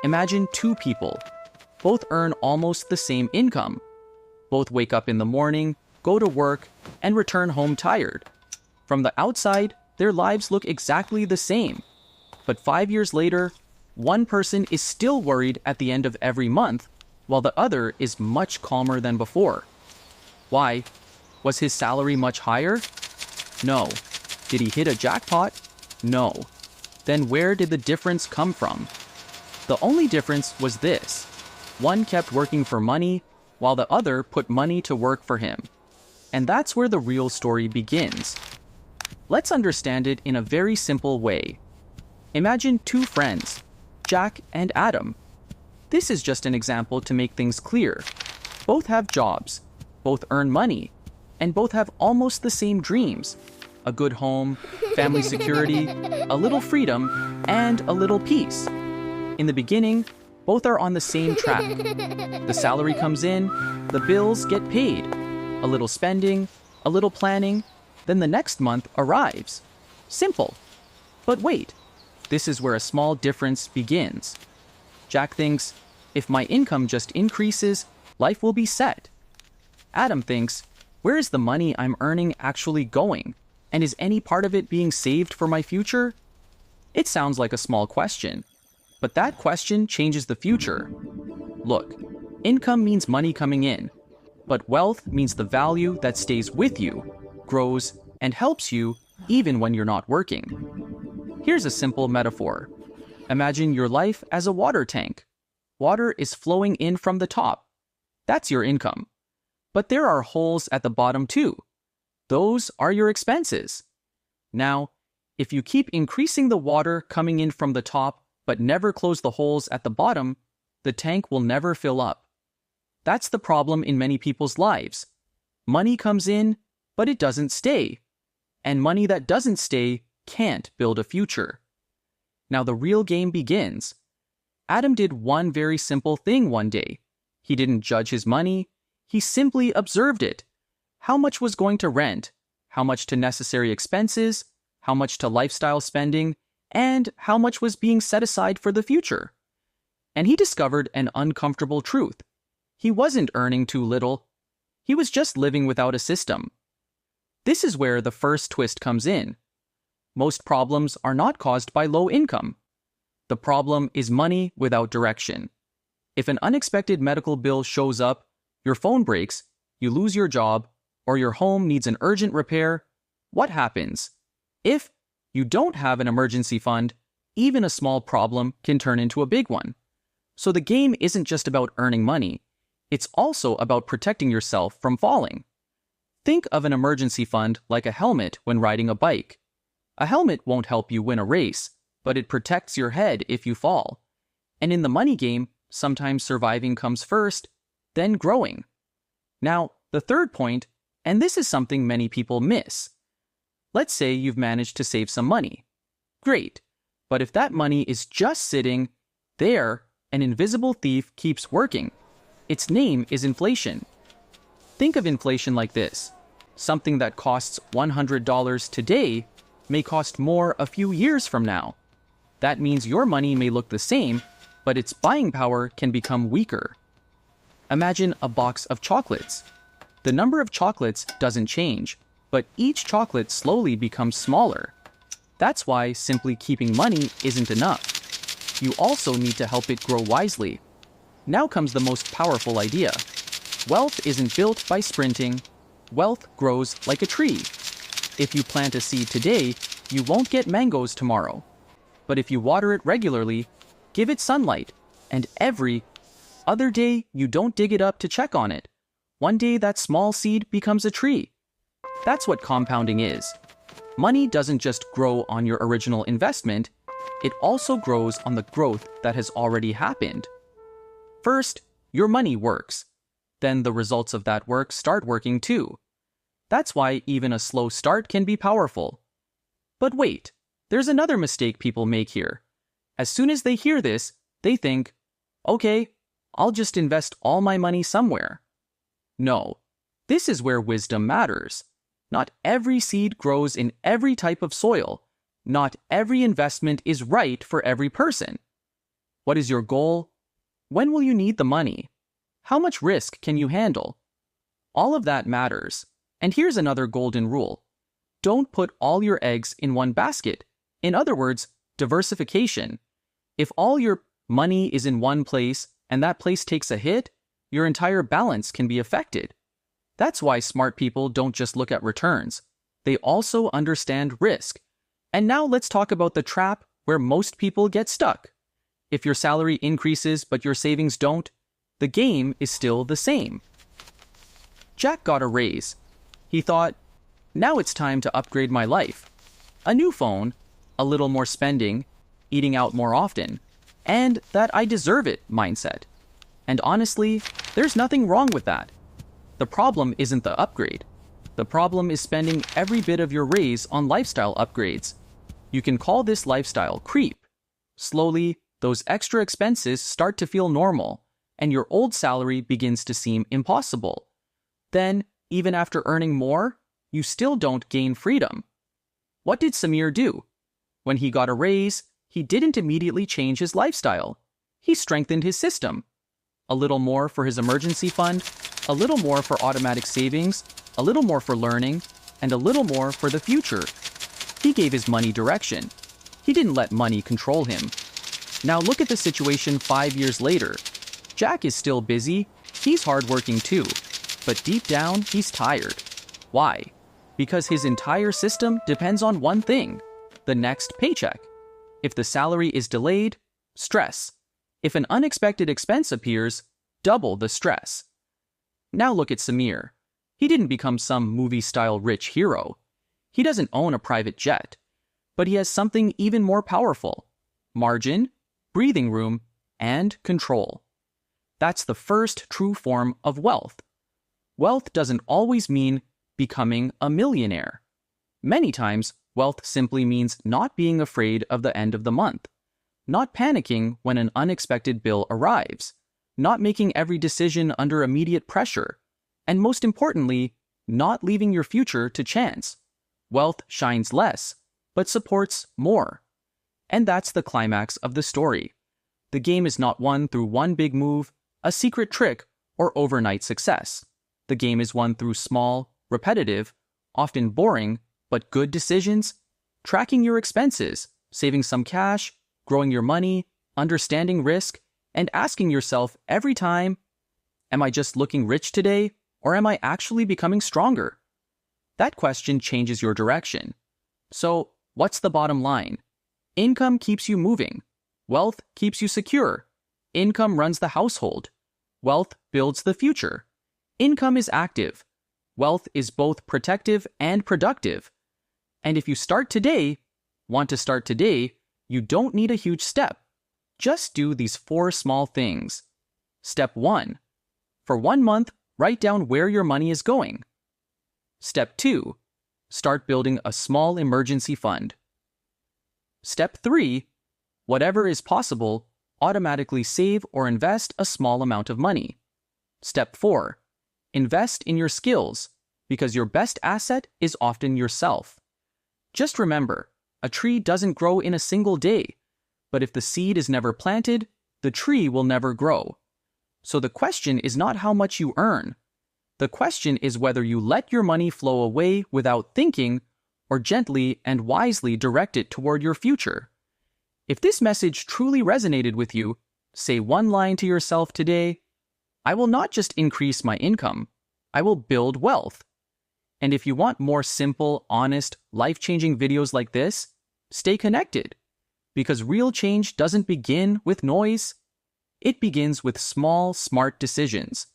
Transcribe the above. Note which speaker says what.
Speaker 1: Imagine two people. Both earn almost the same income. Both wake up in the morning, go to work, and return home tired. From the outside, their lives look exactly the same. But 5 years later, one person is still worried at the end of every month, while the other is much calmer than before. Why? Was his salary much higher? No. Did he hit a jackpot? No. Then where did the difference come from? The only difference was this. One kept working for money, while the other put money to work for him. And that's where the real story begins. Let's understand it in a very simple way. Imagine two friends, Jack and Adam. This is just an example to make things clear. Both have jobs, both earn money, and both have almost the same dreams. A good home, family security, a little freedom, and a little peace. In the beginning, both are on the same track. The salary comes in, the bills get paid. A little spending, a little planning, then the next month arrives. Simple. But wait, this is where a small difference begins. Jack thinks, if my income just increases, life will be set. Adam thinks, where is the money I'm earning actually going? And is any part of it being saved for my future? It sounds like a small question, but that question changes the future. Look, income means money coming in, but wealth means the value that stays with you, grows, and helps you even when you're not working. Here's a simple metaphor. Imagine your life as a water tank. Water is flowing in from the top. That's your income. But there are holes at the bottom too. Those are your expenses. Now, if you keep increasing the water coming in from the top but never close the holes at the bottom, the tank will never fill up. That's the problem in many people's lives. Money comes in, but it doesn't stay. And money that doesn't stay can't build a future. Now the real game begins. Adam did one very simple thing one day. He didn't judge his money. He simply observed it. How much was going to rent? How much to necessary expenses? How much to lifestyle spending? And how much was being set aside for the future? And he discovered an uncomfortable truth. He wasn't earning too little. He was just living without a system. This is where the first twist comes in. Most problems are not caused by low income. The problem is money without direction. If an unexpected medical bill shows up, your phone breaks, you lose your job, or your home needs an urgent repair, what happens? If you don't have an emergency fund, even a small problem can turn into a big one. So the game isn't just about earning money. It's also about protecting yourself from falling. Think of an emergency fund like a helmet when riding a bike. A helmet won't help you win a race, but it protects your head if you fall. And in the money game, sometimes surviving comes first, then growing. Now, the third point, and this is something many people miss. Let's say you've managed to save some money. Great, but if that money is just sitting there, an invisible thief keeps working. Its name is inflation. Think of inflation like this. Something that costs $100 today may cost more a few years from now. That means your money may look the same, but its buying power can become weaker. Imagine a box of chocolates. The number of chocolates doesn't change, but each chocolate slowly becomes smaller. That's why simply keeping money isn't enough. You also need to help it grow wisely. Now comes the most powerful idea. Wealth isn't built by sprinting. Wealth grows like a tree. If you plant a seed today, you won't get mangoes tomorrow. But if you water it regularly, give it sunlight, and every other day you don't dig it up to check on it, one day that small seed becomes a tree. That's what compounding is. Money doesn't just grow on your original investment, it also grows on the growth that has already happened. First, your money works. Then the results of that work start working too. That's why even a slow start can be powerful. But wait, there's another mistake people make here. As soon as they hear this, they think, okay, I'll just invest all my money somewhere. No, this is where wisdom matters. Not every seed grows in every type of soil. Not every investment is right for every person. What is your goal? When will you need the money? How much risk can you handle? All of that matters. And here's another golden rule. Don't put all your eggs in one basket. In other words, diversification. If all your money is in one place and that place takes a hit, your entire balance can be affected. That's why smart people don't just look at returns. They also understand risk. And now let's talk about the trap where most people get stuck. If your salary increases but your savings don't, the game is still the same. Jack got a raise. He thought, now it's time to upgrade my life. A new phone, a little more spending, eating out more often, and that I deserve it mindset. And honestly, there's nothing wrong with that. The problem isn't the upgrade. The problem is spending every bit of your raise on lifestyle upgrades. You can call this lifestyle creep. Slowly, those extra expenses start to feel normal, and your old salary begins to seem impossible. Then, even after earning more, you still don't gain freedom. What did Samir do? When he got a raise, he didn't immediately change his lifestyle. He strengthened his system. A little more for his emergency fund, a little more for automatic savings, a little more for learning, and a little more for the future. He gave his money direction. He didn't let money control him. Now look at the situation 5 years later. Jack is still busy, he's hardworking too, but deep down, he's tired. Why? Because his entire system depends on one thing, the next paycheck. If the salary is delayed, stress. If an unexpected expense appears, double the stress. Now look at Samir. He didn't become some movie-style rich hero. He doesn't own a private jet. But he has something even more powerful: margin, breathing room, and control. That's the first true form of wealth. Wealth doesn't always mean becoming a millionaire. Many times, wealth simply means not being afraid of the end of the month, not panicking when an unexpected bill arrives, not making every decision under immediate pressure, and most importantly, not leaving your future to chance. Wealth shines less, but supports more. And that's the climax of the story. The game is not won through one big move, a secret trick, or overnight success. The game is won through small, repetitive, often boring, but good decisions, tracking your expenses, saving some cash, growing your money, understanding risk, and asking yourself every time, am I just looking rich today, or am I actually becoming stronger? That question changes your direction. So, what's the bottom line? Income keeps you moving. Wealth keeps you secure. Income runs the household. Wealth builds the future. Income is active. Wealth is both protective and productive. And if you want to start today, you don't need a huge step. Just do these 4 small things. Step 1. For 1 month, write down where your money is going. Step 2. Start building a small emergency fund. Step 3. Whatever is possible, automatically save or invest a small amount of money. Step 4. Invest in your skills, because your best asset is often yourself. Just remember, a tree doesn't grow in a single day, but if the seed is never planted, the tree will never grow. So the question is not how much you earn. The question is whether you let your money flow away without thinking, or gently and wisely direct it toward your future. If this message truly resonated with you, say one line to yourself today: I will not just increase my income, I will build wealth. And if you want more simple, honest, life-changing videos like this, stay connected. Because real change doesn't begin with noise. It begins with small, smart decisions.